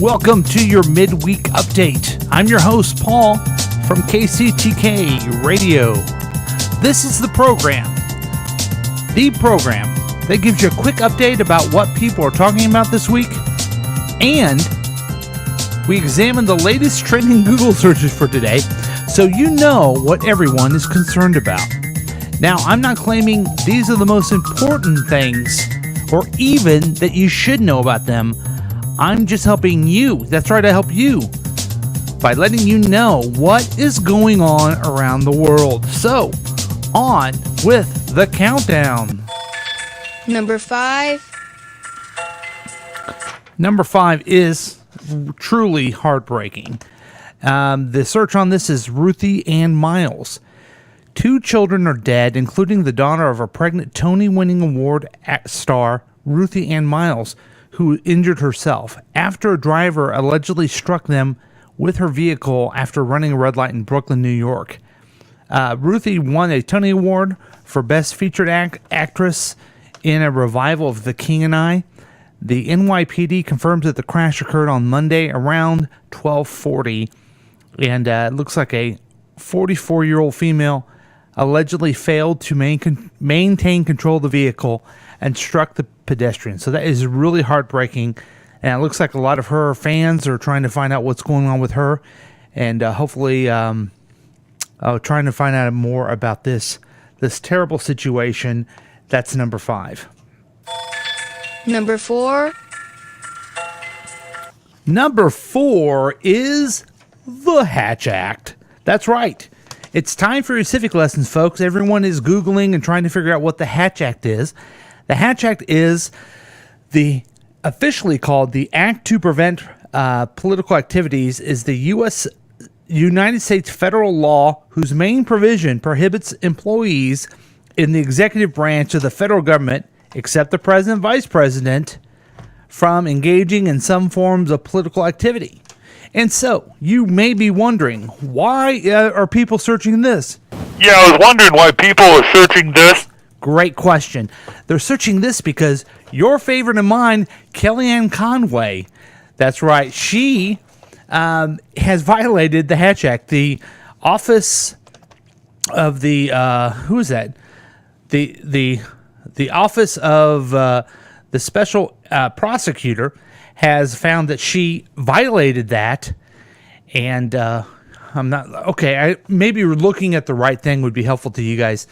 Welcome to your midweek update. I'm your host, Paul, from KCTK Radio. This is the program that gives you a quick update about what people are talking about this week, and we examine the latest trending Google searches for today so you know what everyone is concerned about. Now, I'm not claiming these are the most important things or even that you should know about them. I'm just helping you. That's right, I help you by letting you know what is going on around the world. So, on with the countdown. Number 5. Number 5 is truly heartbreaking. The search on this is Ruthie Ann Miles. 2 children are dead, including the daughter of a pregnant Tony-winning award star, Ruthie Ann Miles, who injured herself after a driver allegedly struck them with her vehicle after running a red light in Brooklyn, New York. Ruthie won a Tony Award for Best Featured Actress in a revival of The King and I. The NYPD confirms that the crash occurred on Monday around 12:40, and it looks like a 44-year-old female allegedly failed to maintain control of the vehicle and struck the pedestrian. So that is really heartbreaking, and it looks like a lot of her fans are trying to find out what's going on with her, and hopefully trying to find out more about this terrible situation. That's number 5. Number 4. Number 4 is the Hatch Act. That's right. It's time for your civic lessons, folks. Everyone is Googling and trying to figure out what the Hatch Act is. The Hatch Act is officially called the Act to Prevent Political Activities, is the United States federal law whose main provision prohibits employees in the executive branch of the federal government, except the president and vice president, from engaging in some forms of political activity. And so, you may be wondering, why are people searching this? Yeah, I was wondering why people are searching this. Great question. They're searching this because your favorite and mine, Kellyanne Conway, that's right, she has violated the Hatch Act. The office of the, who is that? The office of the special prosecutor has found that she violated that, and I'm not okay. Maybe looking at the right thing would be helpful to you guys,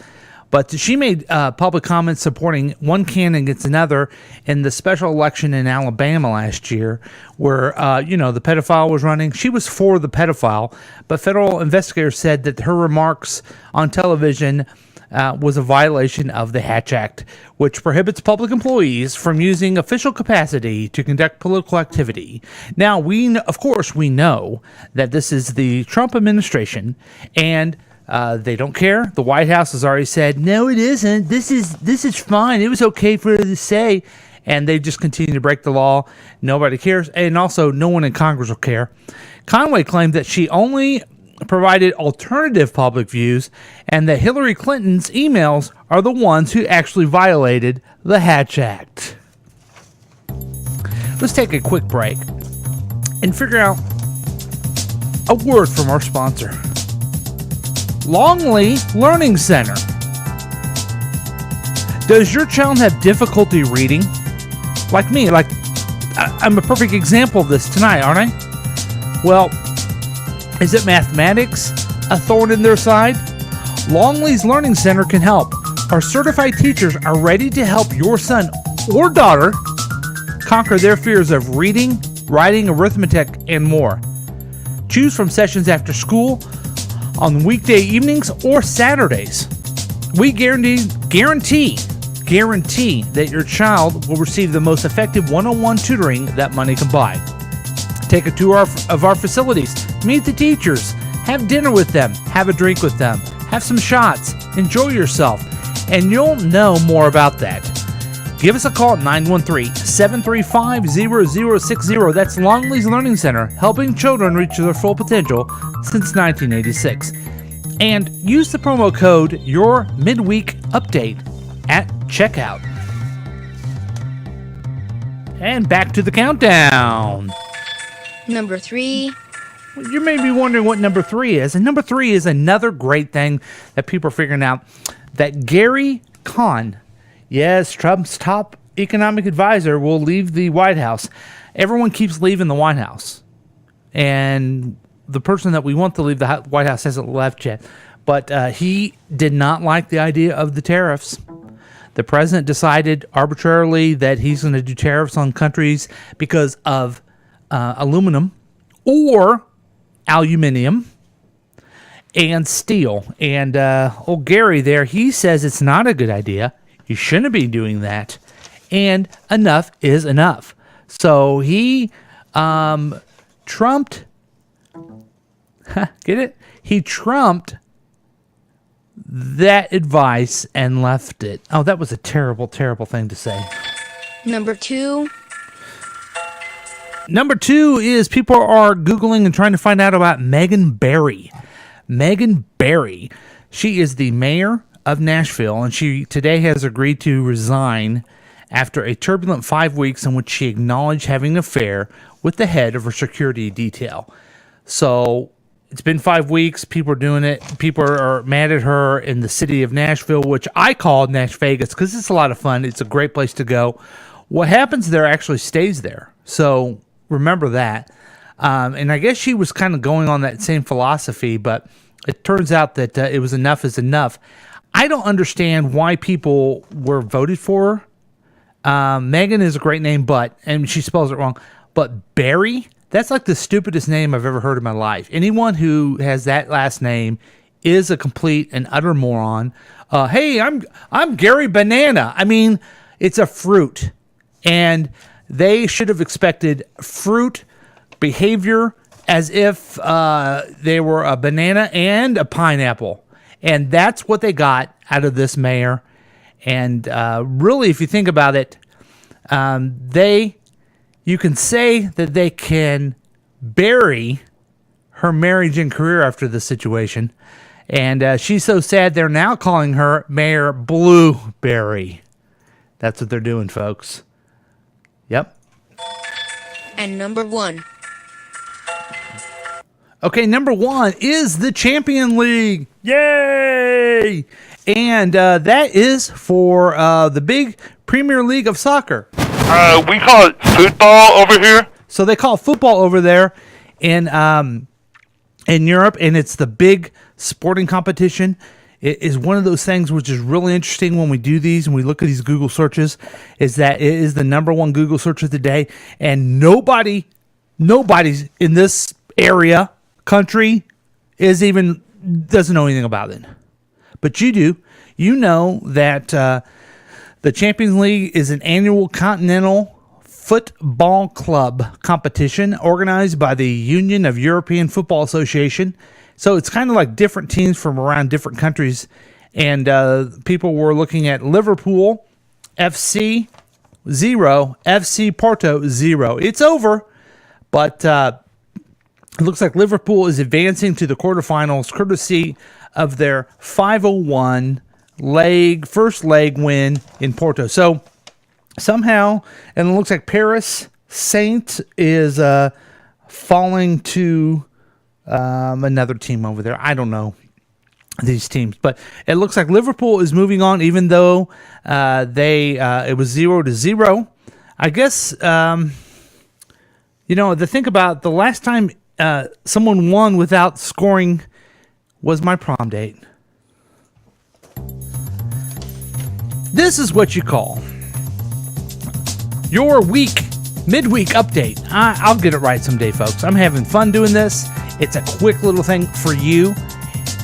but she made public comments supporting one candidate against another in the special election in Alabama last year, where the pedophile was running. She was for the pedophile, but federal investigators said that her remarks on television was a violation of the Hatch Act, which prohibits public employees from using official capacity to conduct political activity. Now, we know that this is the Trump administration, and they don't care. The White House has already said, no, it isn't. This is fine. It was okay for her to say. And they just continue to break the law. Nobody cares. And also, no one in Congress will care. Conway claimed that she only provided alternative public views, and that Hillary Clinton's emails are the ones who actually violated the Hatch Act. Let's take a quick break and figure out a word from our sponsor, Longley Learning Center. Does your child have difficulty reading? Like me, I'm a perfect example of this tonight, aren't I? Well, is it mathematics a thorn in their side? Longley's Learning Center can help. Our certified teachers are ready to help your son or daughter conquer their fears of reading, writing, arithmetic, and more. Choose from sessions after school, on weekday evenings, or Saturdays. We guarantee that your child will receive the most effective one-on-one tutoring that money can buy. Take a tour of our facilities, meet the teachers, have dinner with them, have a drink with them, have some shots, enjoy yourself, and you'll know more about that. Give us a call at 913-735-0060. That's Longley's Learning Center, helping children reach their full potential since 1986. And use the promo code YourMidWeekUpdate at checkout. And back to the countdown. Number 3. You may be wondering what number 3 is. And number 3 is another great thing that people are figuring out, that Gary Cohn, yes, Trump's top economic advisor, will leave the White House. Everyone keeps leaving the White House. And the person that we want to leave the White House hasn't left yet. But he did not like the idea of the tariffs. The president decided arbitrarily that he's going to do tariffs on countries because of aluminum or aluminium and steel. And old Gary there, he says it's not a good idea. You shouldn't be doing that. And enough is enough. So he trumped. Get it? He trumped that advice and left it. Oh, that was a terrible, terrible thing to say. Number 2. Number 2 is people are Googling and trying to find out about Megan Barry. Megan Barry. She is the mayor of Nashville, and she today has agreed to resign after a turbulent 5 weeks in which she acknowledged having an affair with the head of her security detail. So it's been 5 weeks. People are doing it. People are mad at her in the city of Nashville, which I call Nash Vegas because it's a lot of fun. It's a great place to go. What happens there actually stays there. So remember that. And I guess she was kind of going on that same philosophy, but it turns out that it was enough is enough. I don't understand why people were voted for her. Megan is a great name, and she spells it wrong, but Barry, that's like the stupidest name I've ever heard in my life. Anyone who has that last name is a complete and utter moron. Hey, I'm Gary Banana. I mean, it's a fruit, and they should have expected fruit behavior as if they were a banana and a pineapple, and that's what they got out of this mayor. And really, if you think about it, you can say that they can bury her marriage and career after this situation. And she's so sad they're now calling her Mayor Blueberry. That's what they're doing, folks. Yep. And number 1. Okay, number 1 is the Champion League. Yay! And that is for the big Premier League of soccer. We call it football over here. So they call it football over there in Europe, and it's the big sporting competition. It is one of those things which is really interesting when we do these and we look at these Google searches, is that it is the number 1 Google search of the day, and nobody's in this area, country, doesn't know anything about it. But you do. You know that the Champions League is an annual continental football club competition organized by the Union of European Football Association. So it's kind of like different teams from around different countries. And people were looking at Liverpool, FC 0, FC Porto 0. It's over, but it looks like Liverpool is advancing to the quarterfinals courtesy of their 5-1 first leg win in Porto. So somehow, and it looks like Paris Saint is falling to another team over there. I don't know these teams, but it looks like Liverpool is moving on, even though it was 0-0. I guess the thing about the last time someone won without scoring was my prom date. This is what you call your midweek update. I'll get it right someday, folks. I'm having fun doing this. It's a quick little thing for you.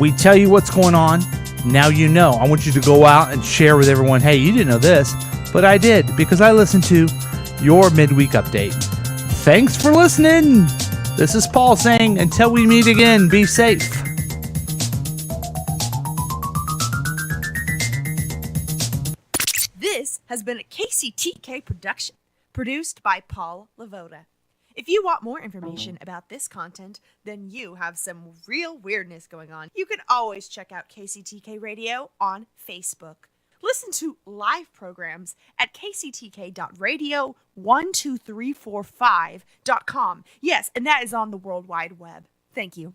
We tell you what's going on. Now you know. I want you to go out and share with everyone, hey, you didn't know this, but I did, because I listened to your midweek update. Thanks for listening. This is Paul saying, until we meet again, be safe. This has been a KCTK production, produced by Paul Lavoda. If you want more information about this content, then you have some real weirdness going on. You can always check out KCTK Radio on Facebook. Listen to live programs at kctk.radio12345.com. Yes, and that is on the World Wide Web. Thank you.